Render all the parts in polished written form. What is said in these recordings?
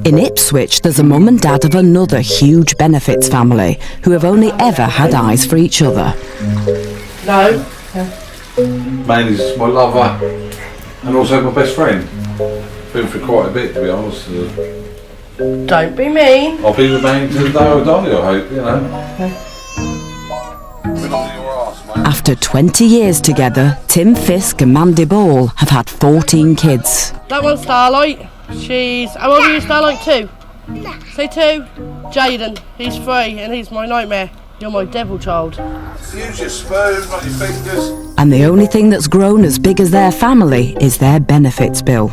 In Ipswich, there's a mum and dad of another huge benefits family who have only ever had eyes for each other. No. Mandy's my lover and also my best friend. Been for quite a bit, to be honest. Don't be mean. I'll be with Mandy to the day I die, I hope, you know. After 20 years together, Tim Fisk and Mandy Ball have had 14 kids. That one's Starlight. She's... How old are you, Starlight? 2? Say 2. Jaden, he's 3 and he's my nightmare. You're my devil child. Use your spoon, not your fingers. And the only thing that's grown as big as their family is their benefits bill.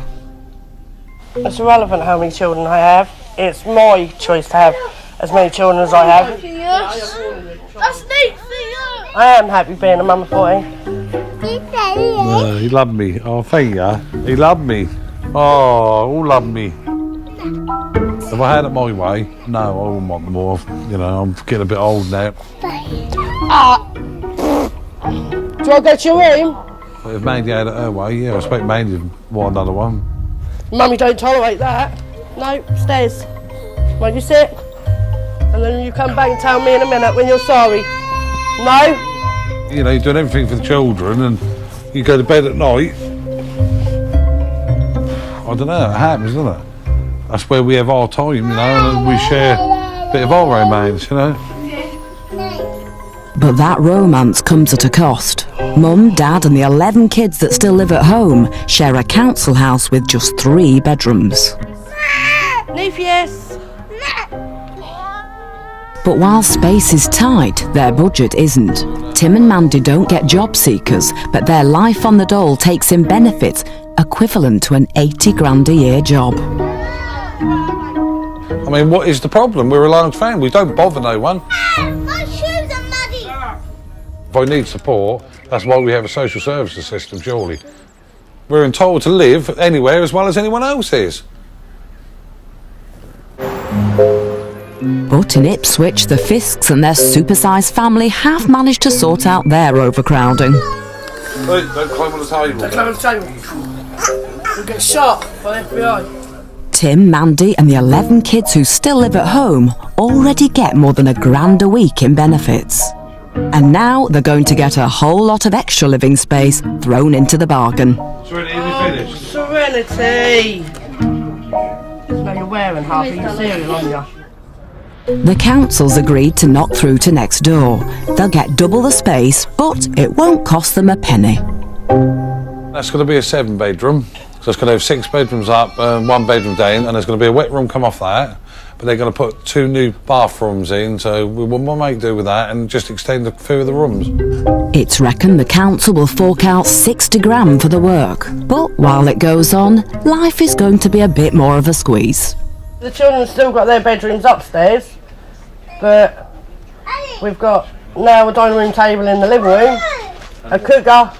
It's irrelevant how many children I have. It's my choice to have as many children as I have. That's neat for you. I am happy being a mum of 14. He loved me. Oh, thank you. He loved me. Oh, all loved me. If I had it my way, no, I wouldn't want more. You know, I'm getting a bit old now. Do you want to go to your room? But if Mandy had it her way, yeah, I expect Mandy to want another one. Mummy don't tolerate that. No, stairs. Won't you sit? And then you come back and tell me in a minute when you're sorry. No? You know, you're doing everything for the children and you go to bed at night. I don't know, it happens, doesn't it? That's where we have our time, you know, and we share a bit of our romance, you know. But that romance comes at a cost. Mum, Dad and the 11 kids that still live at home share a council house with just 3 bedrooms. Yes. But while space is tight, their budget isn't. Tim and Mandy don't get job seekers, but their life on the dole takes in benefits equivalent to an 80 grand a year job. I mean, what is the problem? We're a large family, we don't bother no one. My shoes are muddy. If I need support, that's why we have a social services system, surely. We're entitled to live anywhere as well as anyone else is. But in Ipswich, the Fisks and their supersized family have managed to sort out their overcrowding. Hey, don't climb on the table. Don't climb on the table. You'll get shot by the FBI. Tim, Mandy and the 11 kids who still live at home already get more than £1 grand a week in benefits. And now they're going to get a whole lot of extra living space thrown into the bargain. Serenity, we finished. Serenity! Now you're wearing half of your cereal on you. The council's agreed to knock through to next door. They'll get double the space, but it won't cost them a penny. That's going to be a 7-bedroom. So it's going to have 6 bedrooms up, 1 bedroom down, and there's going to be a wet room come off that. But they're going to put 2 new bathrooms in, so we'll make do with that and just extend a few of the rooms. It's reckoned the council will fork out 60 grand for the work. But while it goes on, life is going to be a bit more of a squeeze. The children have still got their bedrooms upstairs, but we've got now a dining room table in the living room, a cooker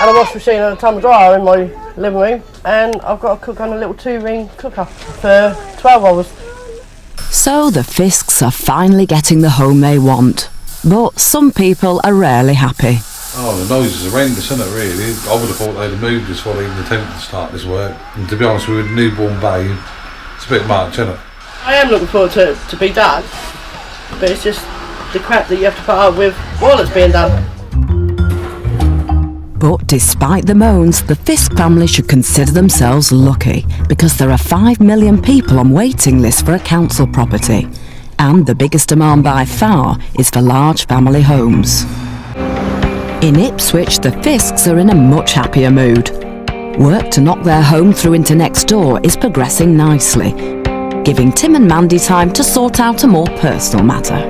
and a wash machine and a tumble dryer in my living room, and I've got a cooker and a little 2-ring cooker for 12 hours. So the Fisks are finally getting the home they want. But some people are rarely happy. Oh, the noise is horrendous, isn't it, really? I would have thought they'd have moved us before they even attempted to start this work. And to be honest, with a newborn babe, it's a bit much, isn't it? I am looking forward to be dad, but it's just the crap that you have to put up with while it's being done. But despite the moans, the Fisk family should consider themselves lucky because there are 5 million people on waiting lists for a council property. And the biggest demand by far is for large family homes. In Ipswich, the Fisks are in a much happier mood. Work to knock their home through into next door is progressing nicely, giving Tim and Mandy time to sort out a more personal matter.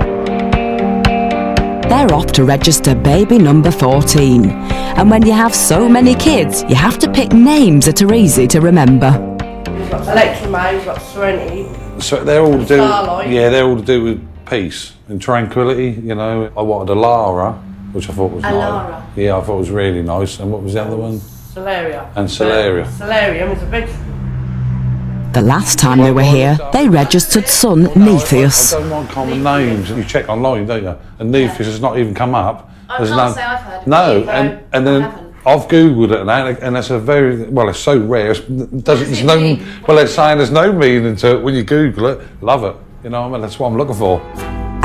They're off to register baby number 14. And when you have so many kids, you have to pick names that are easy to remember. We've got Electra May, we've got Serenity. So they're all to do, Starlight. yeah, they're all to do with peace and tranquility, you know. I wanted a Lara, which I thought was nice. Lara. Yeah, I thought it was really nice. And what was the other one? Celeria. And Celeria. Celerium is a big... The last time they were here, they registered son Netheus. I don't want common names. You check online, don't you? And Netheus has not even come up. I can't say I've heard of No, it. and then I've googled it and that's a very well. It's so rare. There's no. Well, they're saying there's no meaning to it when you Google it. Love it. You know what I mean? That's what I'm looking for.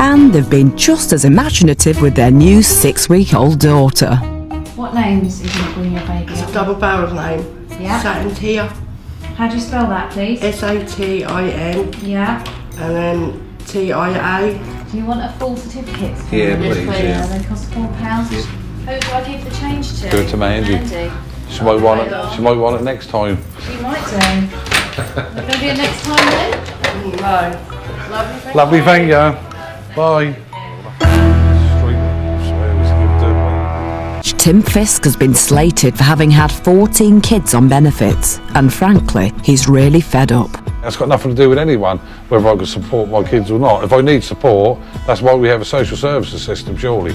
And they've been just as imaginative with their new 6-week-old daughter. What names is it when your baby? It's a double barrel name. Yeah. Satin. How do you spell that, please? Satin. Yeah. And then TIA. Do you want a full certificate? Yeah, please, yeah. They cost £4. Yeah. Who do I give the change to? Give it to Mandy. She might want it. She might want it next time. She might do. Will there be a next time then? No. Lovely, thank you. Bye. Tim Fisk has been slated for having had 14 kids on benefits, and frankly, he's really fed up. That's got nothing to do with anyone, whether I can support my kids or not. If I need support, that's why we have a social services system, surely.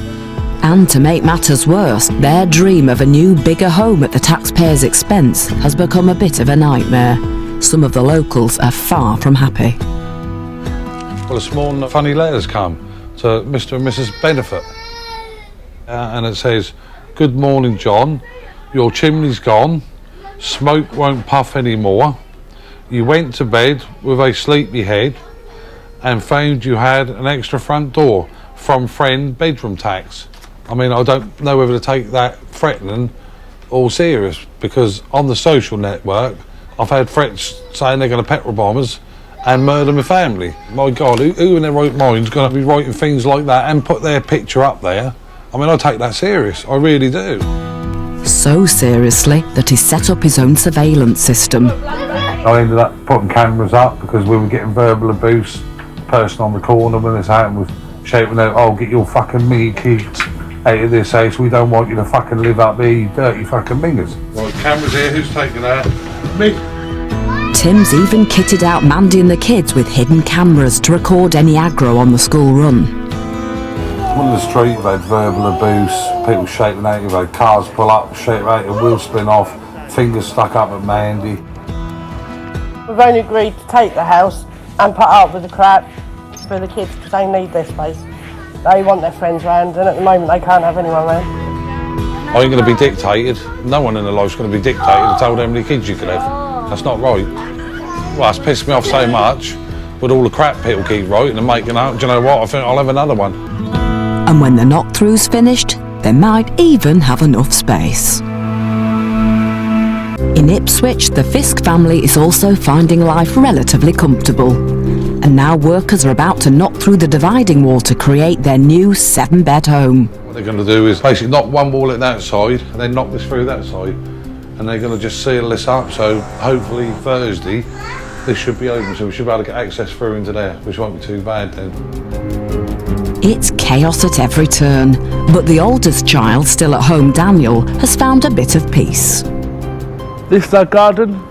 And to make matters worse, their dream of a new, bigger home at the taxpayers' expense has become a bit of a nightmare. Some of the locals are far from happy. Well, this morning, funny letters come to Mr. and Mrs. Benefit. And it says, "Good morning, John. Your chimney's gone. Smoke won't puff anymore. You went to bed with a sleepy head and found you had an extra front door from friend bedroom tax." I mean, I don't know whether to take that threatening or serious, because on the social network, I've had threats saying they're going to petrol bomb us and murder my family. My God, who in their right mind is going to be writing things like that and put their picture up there? I mean, I take that serious. I really do. So seriously that he set up his own surveillance system. I ended up putting cameras up because we were getting verbal abuse. The person on the corner when this happened was shouting out, "Oh, get your fucking mini kids out of this house. We don't want you to fucking live up here, you dirty fucking mingers." Right, cameras here. Who's taking that? Me. Tim's even kitted out Mandy and the kids with hidden cameras to record any aggro on the school run. On the street, we've had verbal abuse, people shouting at you, we've had cars pull up, shout at you, wheel spin off, fingers stuck up at Mandy. We've only agreed to take the house and put up with the crap for the kids because they need their space. They want their friends round, and at the moment they can't have anyone round. I ain't going to be dictated. No one in their life's going to be dictated and told how many kids you could have. That's not right. Well, it's pissed me off so much with all the crap people keep writing and making up. Do you know what? I think I'll have another one. And when the knock-through's finished, they might even have enough space. In Ipswich, the Fisk family is also finding life relatively comfortable. And now workers are about to knock through the dividing wall to create their new 7-bed home. What they're going to do is basically knock one wall at that side and then knock this through that side. And they're going to just seal this up, so hopefully Thursday this should be open, so we should be able to get access through into there, which won't be too bad then. It's chaos at every turn, but the oldest child, still at home, Daniel, has found a bit of peace. This is our garden.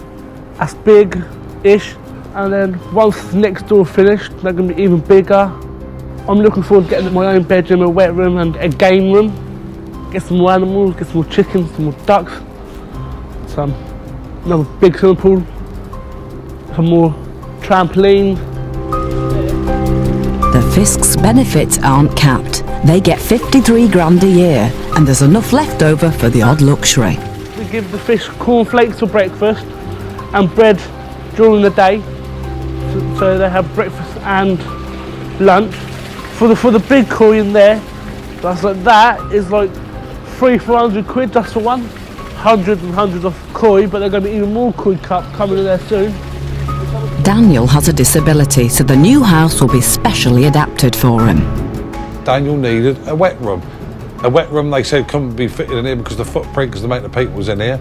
That's big-ish, and then once the next door finished, they're going to be even bigger. I'm looking forward to getting my own bedroom, a wet room and a game room. Get some more animals, get some more chickens, some more ducks, another big swimming pool, some more trampoline. The Fisks' benefits aren't capped. They get 53 grand a year, and there's enough left over for the odd luxury. We give the fish cornflakes for breakfast and bread during the day, so they have breakfast and lunch. For the big koi in there, that is like 300-400 quid just for one. Hundreds and hundreds of koi, but they're going to be even more koi coming in there soon. Daniel has a disability, so the new house will be specially adapted for him. Daniel needed a wet room. A wet room they said couldn't be fitted in here because the footprint, because the amount of people was in here.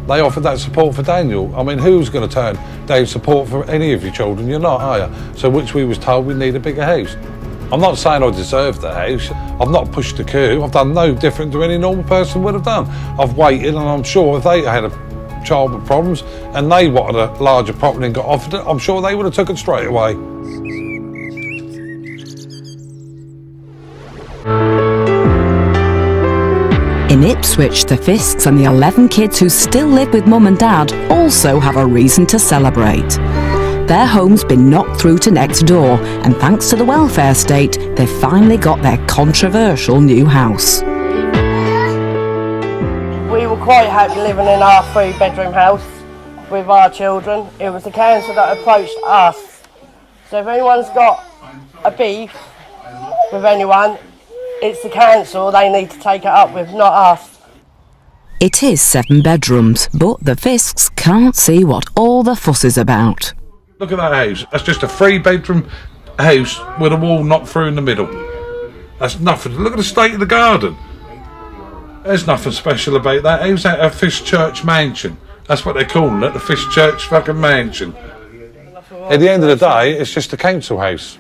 They offered that support for Daniel. I mean, who's going to turn down support for any of your children? You're not, are you? So which we was told we need a bigger house. I'm not saying I deserve the house. I've not pushed the coup. I've done no different to any normal person would have done. I've waited, and I'm sure if they had a child with problems and they wanted a larger property and got offered it, I'm sure they would have took it straight away. In Ipswich, the Fisks and the 11 kids who still live with mum and dad also have a reason to celebrate. Their home's been knocked through to next door, and thanks to the welfare state, they've finally got their controversial new house. We were quite happy living in our 3-bedroom house with our children. It was the council that approached us. So if anyone's got a beef with anyone, it's the council they need to take it up with, not us. It is 7 bedrooms, but the Fisks can't see what all the fuss is about. Look at that house. That's just a 3-bedroom house with a wall knocked through in the middle. That's nothing. Look at the state of the garden. There's nothing special about that. How's that a Fisk Church mansion? That's what they're calling it, the Fisk Church fucking mansion. At the end of the day, it's just a council house.